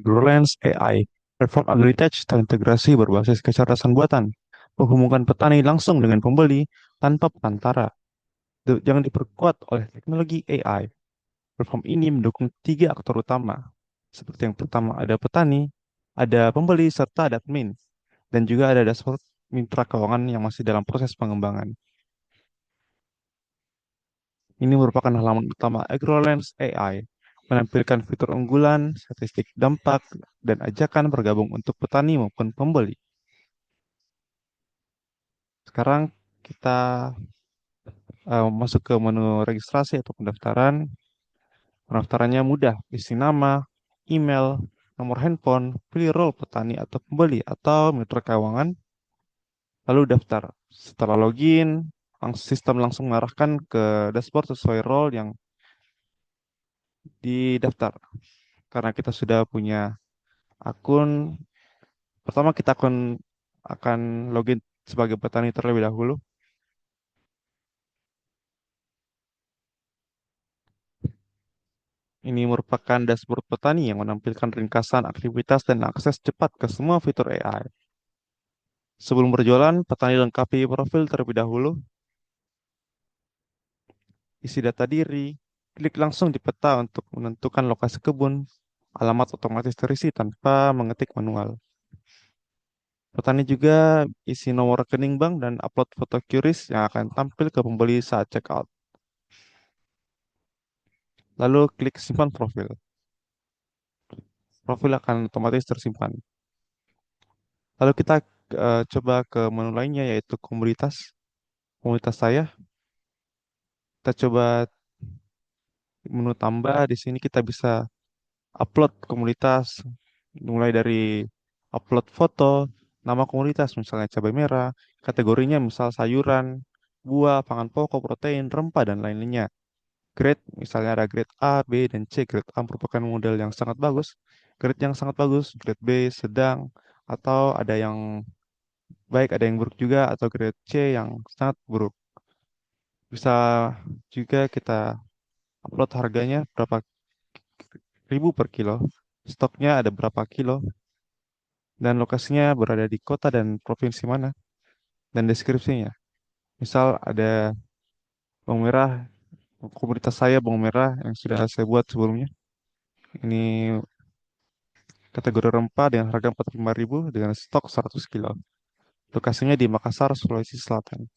AgroLens AI, platform agritech terintegrasi berbasis kecerdasan buatan, menghubungkan petani langsung dengan pembeli tanpa perantara. Jangan diperkuat oleh teknologi AI. Platform ini mendukung tiga aktor utama. Seperti yang pertama ada petani, ada pembeli, serta ada admin. Dan juga ada dashboard mitra keuangan yang masih dalam proses pengembangan. Ini merupakan halaman utama AgroLens AI, menampilkan fitur unggulan, statistik dampak, dan ajakan bergabung untuk petani maupun pembeli. Sekarang kita masuk ke menu registrasi atau pendaftaran. Pendaftarannya mudah, isi nama, email, nomor handphone, pilih role petani atau pembeli atau mitra keuangan, lalu daftar. Setelah login, sistem langsung mengarahkan ke dashboard sesuai role yang didaftar. Karena kita sudah punya akun, pertama kita akan login sebagai petani terlebih dahulu. Ini merupakan dashboard petani yang menampilkan ringkasan aktivitas dan akses cepat ke semua fitur AI. Sebelum berjualan, petani lengkapi profil terlebih dahulu, isi data diri, klik langsung di peta untuk menentukan lokasi kebun, alamat otomatis terisi tanpa mengetik manual. Petani juga isi nomor rekening bank dan upload foto QRIS yang akan tampil ke pembeli saat checkout. Lalu klik simpan profil. Profil akan otomatis tersimpan. Lalu kita coba ke menu lainnya yaitu komoditas. Komoditas saya, kita coba menu tambah. Di sini kita bisa upload komoditas mulai dari upload foto, nama komoditas misalnya cabai merah, kategorinya misal sayuran, buah, pangan pokok, protein, rempah dan lain-lainnya. Grade misalnya ada grade A, B, dan C. Grade A merupakan model yang sangat bagus, grade yang sangat bagus, grade B sedang, atau ada yang baik, ada yang buruk juga, atau grade C yang sangat buruk. Bisa juga kita upload harganya berapa ribu per kilo, stoknya ada berapa kilo, dan lokasinya berada di kota dan provinsi mana, dan deskripsinya. Misal ada bawang merah, komoditas saya bawang merah yang sudah saya buat sebelumnya. Ini kategori rempah dengan harga 45.000 dengan stok 100 kilo. Lokasinya di Makassar, Sulawesi Selatan.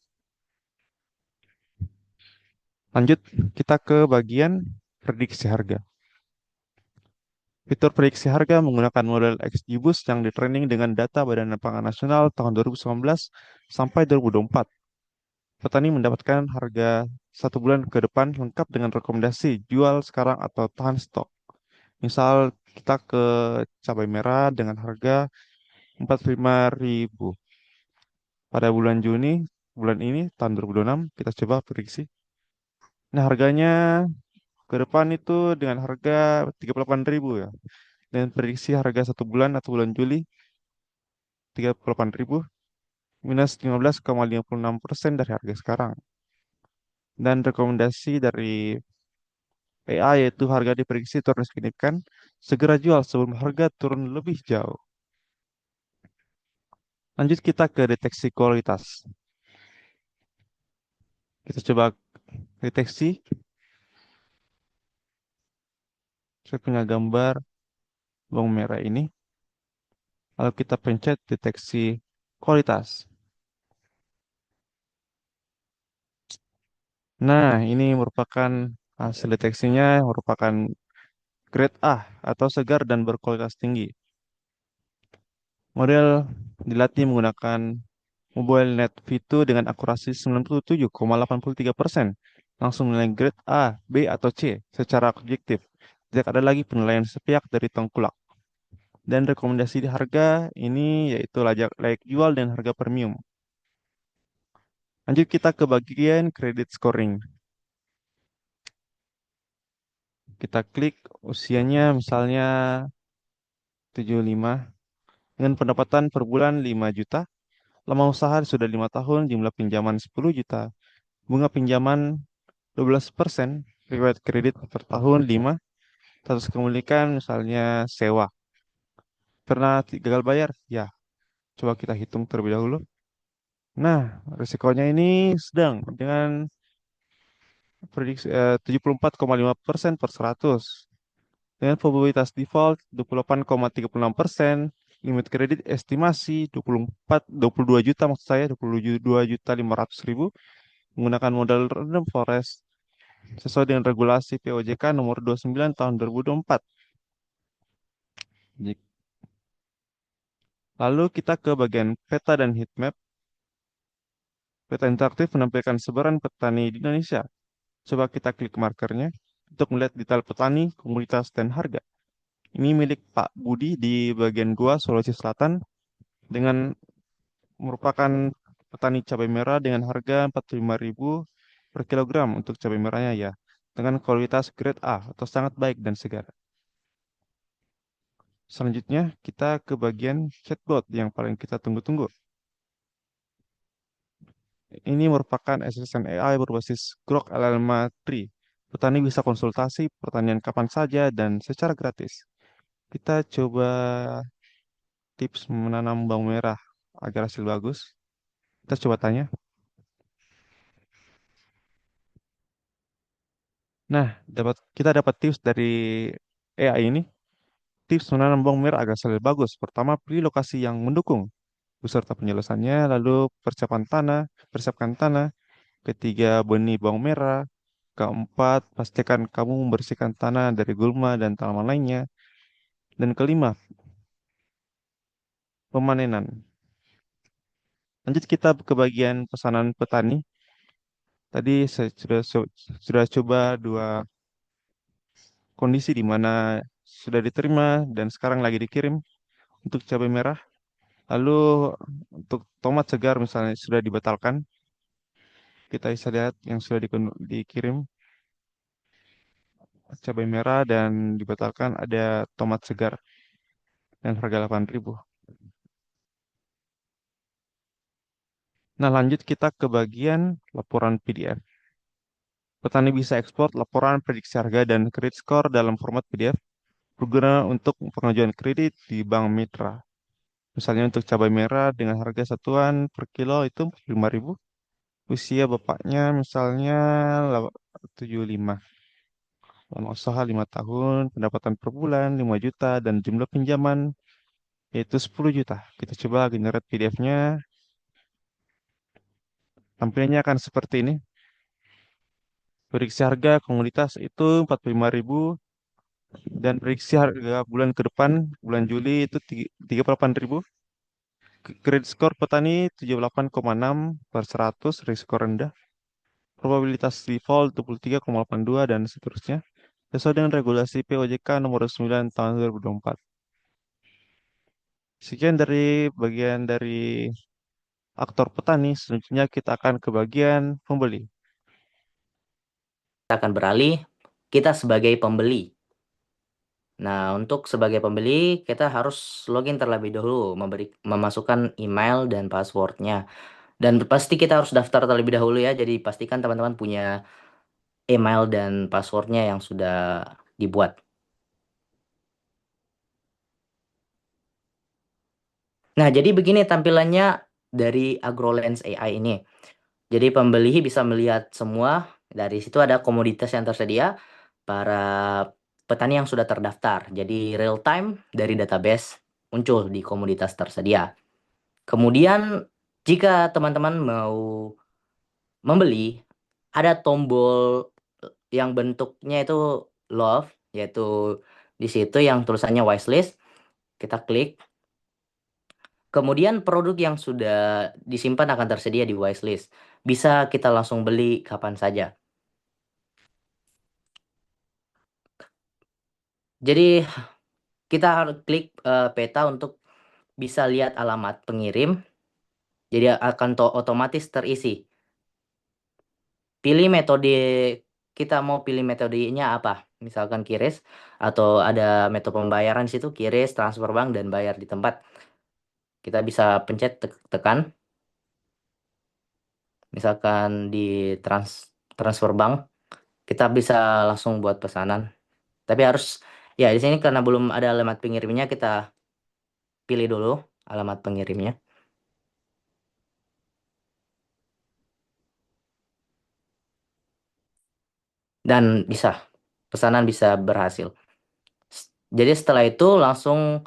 Lanjut, kita ke bagian prediksi harga. Fitur prediksi harga menggunakan model XGBoost yang ditraining dengan data Badan Pangan Nasional tahun 2019 sampai 2024. Petani mendapatkan harga 1 bulan ke depan lengkap dengan rekomendasi jual sekarang atau tahan stok. Misal kita ke cabai merah dengan harga 45.000 pada bulan Juni, bulan ini tahun 2026 kita coba prediksi. Nah, harganya ke depan itu dengan harga 38.000 ya. Dan prediksi harga 1 bulan atau bulan Juli 38.000 minus 15,56% dari harga sekarang. Dan rekomendasi dari PA yaitu harga diprediksi turun signifikan, segera jual sebelum harga turun lebih jauh. Lanjut kita ke deteksi kualitas. Kita coba deteksi. Saya punya gambar bawang merah ini. Lalu kita pencet deteksi kualitas. Nah, ini merupakan hasil deteksinya merupakan grade A atau segar dan berkualitas tinggi. Model dilatih menggunakan Mobile Net V2 dengan akurasi 97,83%. Langsung menilai grade A, B, atau C secara objektif. Tidak ada lagi penilaian sepihak dari tengkulak. Dan rekomendasi di harga ini yaitu layak jual dan harga premium. Lanjut kita ke bagian credit scoring. Kita klik usianya misalnya 75 dengan pendapatan per bulan 5 juta. Lama usaha sudah 5 tahun, jumlah pinjaman 10 juta. Bunga pinjaman 12%, riwayat kredit per tahun 5, status kepemilikan misalnya sewa. Pernah gagal bayar? Ya, coba kita hitung terlebih dahulu. Nah, risikonya ini sedang dengan prediksi 74,5% per 100. Dengan probabilitas default 28,36%, limit kredit estimasi 22 juta, maksud saya 22 juta 500 ribu, menggunakan modal random forest sesuai dengan regulasi POJK nomor 29 tahun 2024. Jik- Lalu kita ke bagian peta dan heat map. Peta interaktif menampilkan sebaran petani di Indonesia. Coba kita klik markernya untuk melihat detail petani, komunitas, dan harga. Ini milik Pak Budi di bagian Goa, Sulawesi Selatan, dengan merupakan petani cabai merah dengan harga 45.000 per kilogram untuk cabai merahnya ya, dengan kualitas grade A atau sangat baik dan segar. Selanjutnya kita ke bagian chatbot yang paling kita tunggu-tunggu. Ini merupakan asisten AI berbasis Grok LLM 3. Petani bisa konsultasi pertanian kapan saja dan secara gratis. Kita coba tips menanam bawang merah agar hasil bagus. Kita coba tanya. Nah, kita dapat tips dari AI ini. Tips menanam bawang merah agar hasil bagus. Pertama, pilih lokasi yang mendukung beserta penjelasannya. Lalu persiapkan tanah. Ketiga, benih bawang merah. Keempat, pastikan kamu membersihkan tanah dari gulma dan tanaman lainnya. Dan kelima, pemanenan. Lanjut kita ke bagian pesanan petani. Tadi saya sudah coba dua kondisi di mana sudah diterima dan sekarang lagi dikirim untuk cabai merah. Lalu untuk tomat segar misalnya sudah dibatalkan. Kita bisa lihat yang sudah dikirim cabai merah dan dibatalkan ada tomat segar dan harga 8.000. Nah, lanjut kita ke bagian laporan PDF. Petani bisa ekspor laporan prediksi harga dan kredit skor dalam format PDF berguna untuk pengajuan kredit di Bank Mitra. Misalnya untuk cabai merah dengan harga satuan per kilo itu 45.000. Usia bapaknya misalnya 75. Lama usaha 5 tahun, pendapatan per bulan 5 juta, dan jumlah pinjaman yaitu 10 juta. Kita coba generate PDF-nya. Tampilannya akan seperti ini. Prediksi harga komoditas itu 45.000 dan prediksi harga bulan ke depan, bulan Juli itu 38.000. Credit score petani 78,6 per 100, risiko rendah. Probabilitas default 23,82 dan seterusnya. Sesuai dengan regulasi POJK nomor 9 tahun 2024. Sekian dari bagian dari aktor petani, selanjutnya kita akan ke bagian pembeli. Kita akan beralih, kita sebagai pembeli. Nah, untuk sebagai pembeli, kita harus login terlebih dahulu, memasukkan email dan passwordnya. Dan pasti kita harus daftar terlebih dahulu ya, jadi pastikan teman-teman punya email dan passwordnya yang sudah dibuat. Nah, jadi begini tampilannya dari AgroLens AI ini. Jadi pembeli bisa melihat semua, dari situ ada komoditas yang tersedia, para petani yang sudah terdaftar. Jadi real time dari database muncul di komoditas tersedia. Kemudian jika teman-teman mau membeli, ada tombol yang bentuknya itu love, yaitu di situ yang tulisannya wishlist. Kita klik. Kemudian produk yang sudah disimpan akan tersedia di wishlist. Bisa kita langsung beli kapan saja. Jadi kita harus klik peta untuk bisa lihat alamat pengirim. Jadi akan otomatis terisi. Pilih metode, kita mau pilih metodenya apa? Misalkan QRIS atau ada metode pembayaran di situ, QRIS, transfer bank, dan bayar di tempat. Kita bisa pencet tekan. Misalkan di transfer bank, kita bisa langsung buat pesanan. Tapi harus, ya di sini karena belum ada alamat pengirimnya, kita pilih dulu alamat pengirimnya dan bisa pesanan bisa berhasil. Jadi setelah itu langsung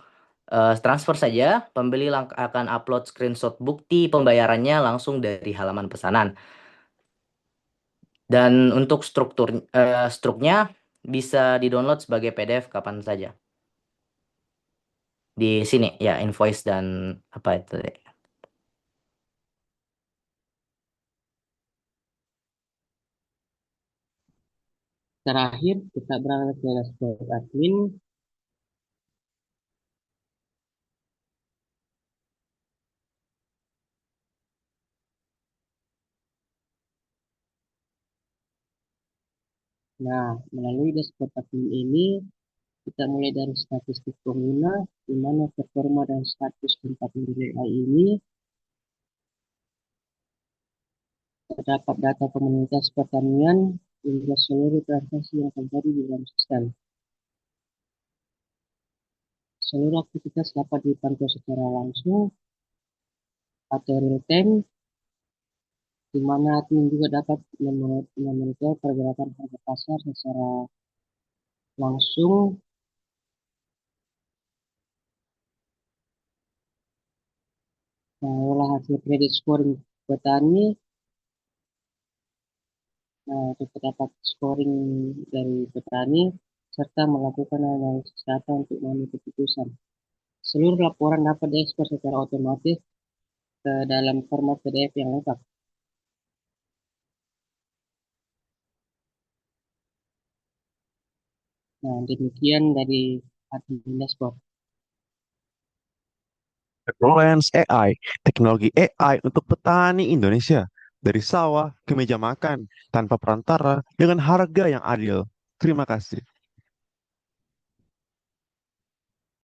transfer saja. Pembeli akan upload screenshot bukti pembayarannya langsung dari halaman pesanan. Dan untuk struknya bisa di-download sebagai PDF kapan saja. Di sini ya invoice dan apa itu. Terakhir kita berangkat ke dashboard admin. Nah, melalui dashboard admin ini kita mulai dari statistik pengguna, di mana performa dan status tempat menilai AI ini terdapat data komunitas pertanian hingga seluruh transaksi yang terjadi di dalam sistem. Seluruh aktivitas dapat dipantau secara langsung atau real time, di mana admin juga dapat memonitor pergerakan harga pasar secara langsung, mengolah hasil kredit scoring petani, untuk dapat scoring dari petani, serta melakukan analisis data untuk mengambil keputusan. Seluruh laporan dapat diekspor secara otomatis ke dalam format PDF yang lengkap. Nah, demikian dari admin dashboard. AgroLens AI, teknologi AI untuk petani Indonesia. Dari sawah ke meja makan, tanpa perantara, dengan harga yang adil. Terima kasih.